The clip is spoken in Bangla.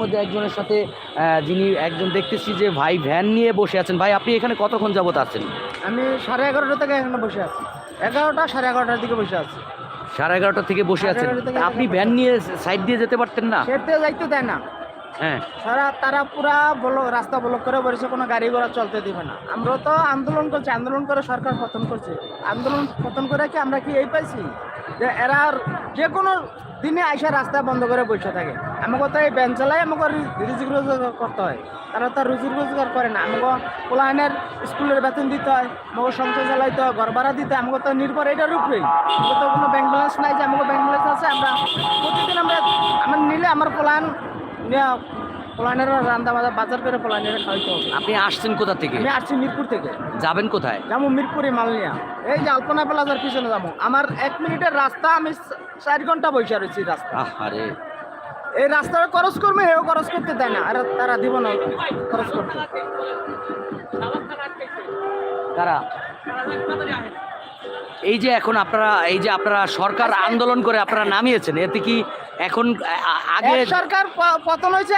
মধ্যে একজনের সাথে যিনি একজন দেখতেছি যে ভাই ভ্যান নিয়ে বসে আছেন। ভাই আপনি এখানে কতক্ষণ যাবত আছেন? আমি 11:30 থেকে এখানে বসে আছি। 11টা 11:30টার দিকে বসে আছি। 11:30 থেকে বসে আছেন। 11:30 থেকে আপনি এখানে ভ্যান বসে নিয়ে সাইড দিয়ে যেতে পারতেন না? সেতে যাইতে দেয় না। হ্যাঁ, তারা পুরা রাস্তা ব্লক করে বলেছে, কোনো গাড়ি ঘোড়া চলতে দিবে না। আমরা তো আন্দোলন করছি, আন্দোলন করে সরকার পতন করছে। আন্দোলন পতন করে কি আমরা কি এই পাইছি যে এরা যে কোনো দিনে আইসা রাস্তা বন্ধ করে বসে থাকে। আমাকে তো এই ব্যান চালাই আমাকে রুজি রোজগার করতে হয়। তারা তো রুজি রোজগার করে না। আমাকে পোলায়নের স্কুলের বেতন দিতে হয়, আমাকে সংসার চালাইতে হয়, ঘর ভাড়া দিতে হয়। আমাকে তো নির্ভর এটার উপরেই। আমাকে তো কোনো ব্যাংক ব্যালেন্স নাই যে আমাকে ব্যাংক ব্যালেন্স আছে। প্রতিদিন আমার নিলে আমার পোলায়ন পোলানের রান্না বাজার করে পোলানের খাওয়াইতে হবে। আপনি আসছেন কোথা থেকে? আমি আসছি মিরপুর থেকে। যাবেন কোথায়? যাবো মিরপুরে মাল নিয়া। এই যে আলপনা প্লাজার পিছনে যাবো। আমার 1 মিনিটের রাস্তা, আমি 4 ঘন্টা বসে রয়েছি রাস্তা। আরে এই রাস্তাটা খরচ করবে, এও খরচ করতে দেয় না। আর তারা দিব না খরচ করতে। কারা? এই যে এখন আপনারা সরকার আন্দোলন করে আপনারা নামিয়েছেন, এতে কি এখন আগে সরকার পতন হয়েছে।